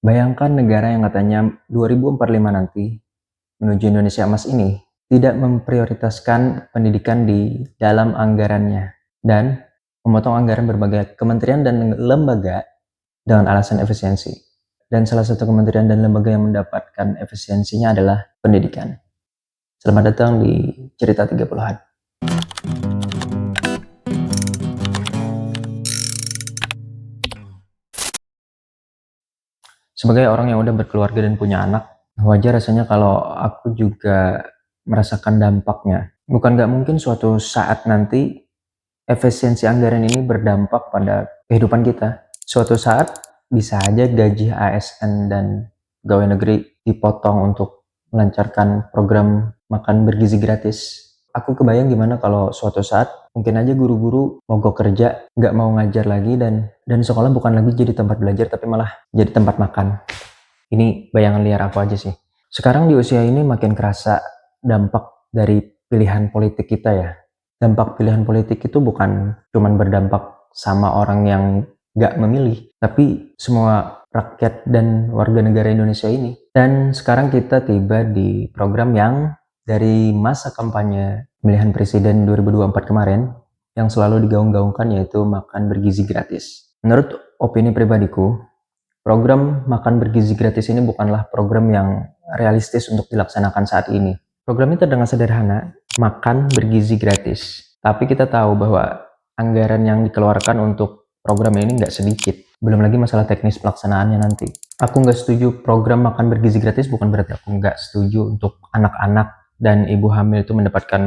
Bayangkan negara yang katanya 2045 nanti menuju Indonesia Emas ini tidak memprioritaskan pendidikan di dalam anggarannya dan memotong anggaran berbagai kementerian dan lembaga dengan alasan efisiensi. Dan salah satu kementerian dan lembaga yang mendapatkan efisiensinya adalah pendidikan. Selamat datang di Cerita 30-an. Sebagai orang yang udah berkeluarga dan punya anak, wajar rasanya kalau aku juga merasakan dampaknya. Bukan nggak mungkin suatu saat nanti efisiensi anggaran ini berdampak pada kehidupan kita. Suatu saat bisa aja gaji ASN dan pegawai negeri dipotong untuk melancarkan program makan bergizi gratis. Aku kebayang gimana kalau suatu saat mungkin aja guru-guru mogok kerja, nggak mau ngajar lagi dan sekolah bukan lagi jadi tempat belajar tapi malah jadi tempat makan. Ini bayangan liar aku aja sih. Sekarang di usia ini makin kerasa dampak dari pilihan politik kita ya. Dampak pilihan politik itu bukan cuman berdampak sama orang yang nggak memilih, tapi semua rakyat dan warga negara Indonesia ini. Dan sekarang kita tiba di program yang dari masa kampanye pemilihan presiden 2024 kemarin yang selalu digaung-gaungkan, yaitu makan bergizi gratis. Menurut opini pribadiku, program makan bergizi gratis ini bukanlah program yang realistis untuk dilaksanakan saat ini. Program ini terdengar sederhana, makan bergizi gratis. Tapi kita tahu bahwa anggaran yang dikeluarkan untuk program ini nggak sedikit. Belum lagi masalah teknis pelaksanaannya nanti. Aku nggak setuju program makan bergizi gratis, bukan berarti aku nggak setuju untuk anak-anak dan ibu hamil itu mendapatkan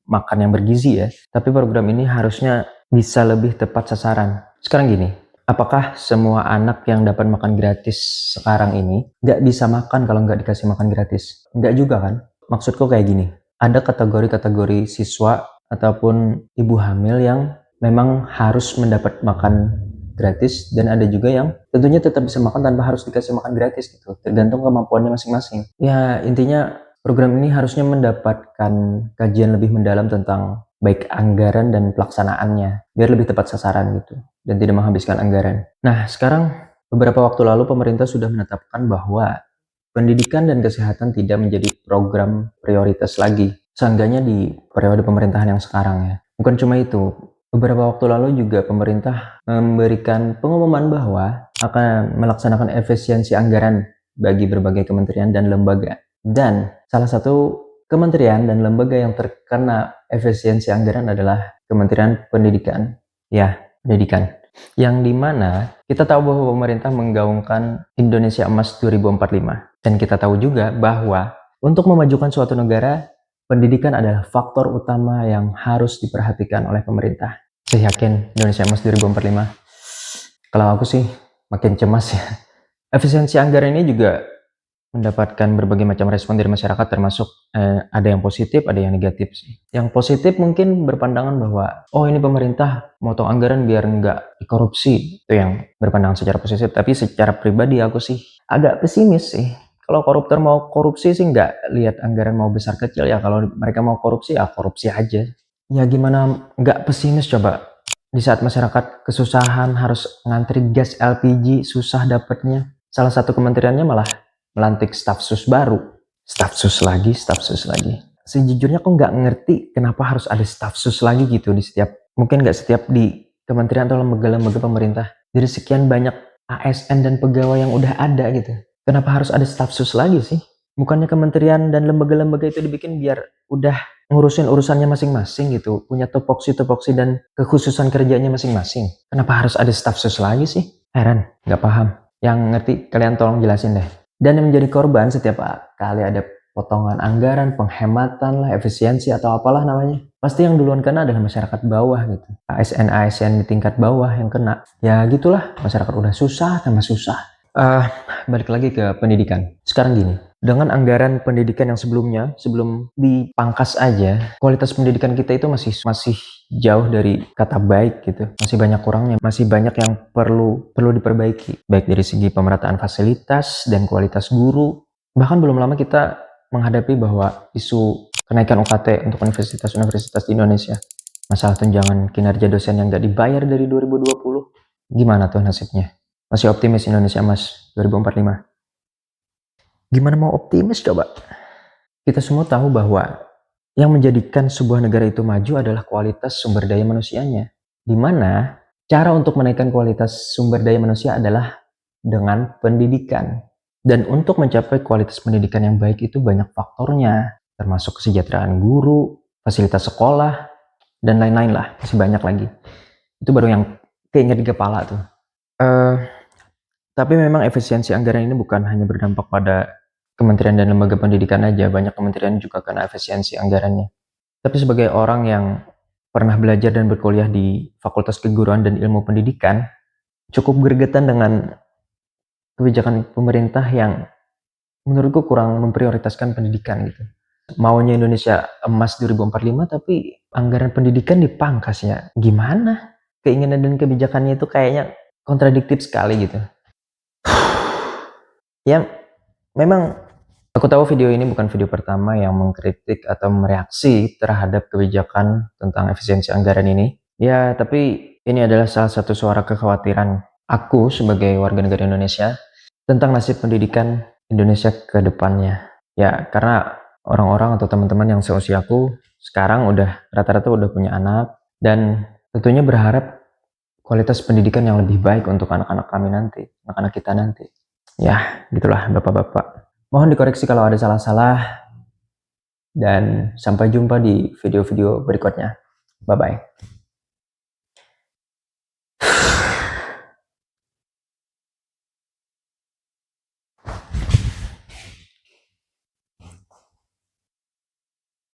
makan yang bergizi ya. Tapi program ini harusnya bisa lebih tepat sasaran. Sekarang gini, apakah semua anak yang dapat makan gratis sekarang ini nggak bisa makan kalau nggak dikasih makan gratis? Nggak juga kan? Maksudku kayak gini, ada kategori-kategori siswa ataupun ibu hamil yang memang harus mendapat makan gratis, dan ada juga yang tentunya tetap bisa makan tanpa harus dikasih makan gratis gitu, tergantung kemampuannya masing-masing. Ya intinya program ini harusnya mendapatkan kajian lebih mendalam tentang baik anggaran dan pelaksanaannya, biar lebih tepat sasaran gitu, dan tidak menghabiskan anggaran. Nah sekarang beberapa waktu lalu pemerintah sudah menetapkan bahwa pendidikan dan kesehatan tidak menjadi program prioritas lagi, seenggaknya di periode pemerintahan yang sekarang ya. Bukan cuma itu, beberapa waktu lalu juga pemerintah memberikan pengumuman bahwa akan melaksanakan efisiensi anggaran bagi berbagai kementerian dan lembaga. Dan salah satu kementerian dan lembaga yang terkena efisiensi anggaran adalah Kementerian Pendidikan. Ya, pendidikan. Yang dimana kita tahu bahwa pemerintah menggaungkan Indonesia Emas 2045. Dan kita tahu juga bahwa untuk memajukan suatu negara, pendidikan adalah faktor utama yang harus diperhatikan oleh pemerintah. Saya yakin Indonesia Emas 2045. Kalau aku sih makin cemas ya. Efisiensi anggaran ini juga mendapatkan berbagai macam respon dari masyarakat, termasuk ada yang positif, ada yang negatif sih. Yang positif mungkin berpandangan bahwa oh ini pemerintah motong anggaran biar nggak dikorupsi, itu yang berpandangan secara positif. Tapi secara pribadi aku sih agak pesimis sih. Kalau koruptor mau korupsi sih nggak lihat anggaran mau besar kecil ya. Kalau mereka mau korupsi ya korupsi aja. Ya gimana nggak pesimis coba, di saat masyarakat kesusahan harus ngantri gas LPG, susah dapatnya. Salah satu kementeriannya malah melantik staf sus baru. Staf sus lagi. Sejujurnya aku nggak ngerti kenapa harus ada staf sus lagi gitu di setiap, mungkin nggak setiap di kementerian atau lembaga-lembaga pemerintah. Dari sekian banyak ASN dan pegawai yang udah ada gitu, kenapa harus ada staf sus lagi sih? Bukannya kementerian dan lembaga-lembaga itu dibikin biar udah ngurusin urusannya masing-masing gitu, punya tupoksi dan kekhususan kerjanya masing-masing. Kenapa harus ada staf sus lagi sih? Heran, nggak paham. Yang ngerti kalian tolong jelasin deh. Dan yang menjadi korban setiap kali ada potongan anggaran, penghematan lah, efisiensi atau apalah namanya, pasti yang duluan kena adalah masyarakat bawah gitu. ASN di tingkat bawah yang kena. Ya gitulah, masyarakat udah susah tambah susah. Balik lagi ke pendidikan. Sekarang gini, dengan anggaran pendidikan yang sebelumnya, sebelum dipangkas aja, kualitas pendidikan kita itu masih jauh dari kata baik gitu. Masih banyak kurangnya, masih banyak yang perlu diperbaiki. Baik dari segi pemerataan fasilitas dan kualitas guru. Bahkan belum lama kita menghadapi bahwa isu kenaikan UKT untuk universitas-universitas di Indonesia. Masalah tunjangan kinerja dosen yang nggak dibayar dari 2020. Gimana tuh nasibnya? Masih optimis Indonesia Emas 2045? Gimana mau optimis coba? Kita semua tahu bahwa yang menjadikan sebuah negara itu maju adalah kualitas sumber daya manusianya. Di mana cara untuk menaikkan kualitas sumber daya manusia adalah dengan pendidikan. Dan untuk mencapai kualitas pendidikan yang baik itu banyak faktornya, termasuk kesejahteraan guru, fasilitas sekolah, dan lain-lain lah, masih banyak lagi. Itu baru yang keinget di kepala tuh. Tapi memang efisiensi anggaran ini bukan hanya berdampak pada kementerian dan lembaga pendidikan aja, banyak kementerian juga kena efisiensi anggarannya. Tapi sebagai orang yang pernah belajar dan berkuliah di Fakultas Keguruan dan Ilmu Pendidikan, cukup gregetan dengan kebijakan pemerintah yang menurutku kurang memprioritaskan pendidikan gitu. Maunya Indonesia Emas 2045 tapi anggaran pendidikan dipangkas ya. Gimana? Keinginan dan kebijakannya itu kayaknya kontradiktif sekali gitu. Ya, memang aku tahu video ini bukan video pertama yang mengkritik atau mereaksi terhadap kebijakan tentang efisiensi anggaran ini. Ya, tapi ini adalah salah satu suara kekhawatiran aku sebagai warga negara Indonesia tentang nasib pendidikan Indonesia ke depannya. Ya, karena orang-orang atau teman-teman yang seusiaku sekarang udah rata-rata udah punya anak dan tentunya berharap kualitas pendidikan yang lebih baik untuk anak-anak kami nanti, anak-anak kita nanti. Ya, gitulah Bapak-bapak. Mohon dikoreksi kalau ada salah-salah dan sampai jumpa di video-video berikutnya. Bye-bye.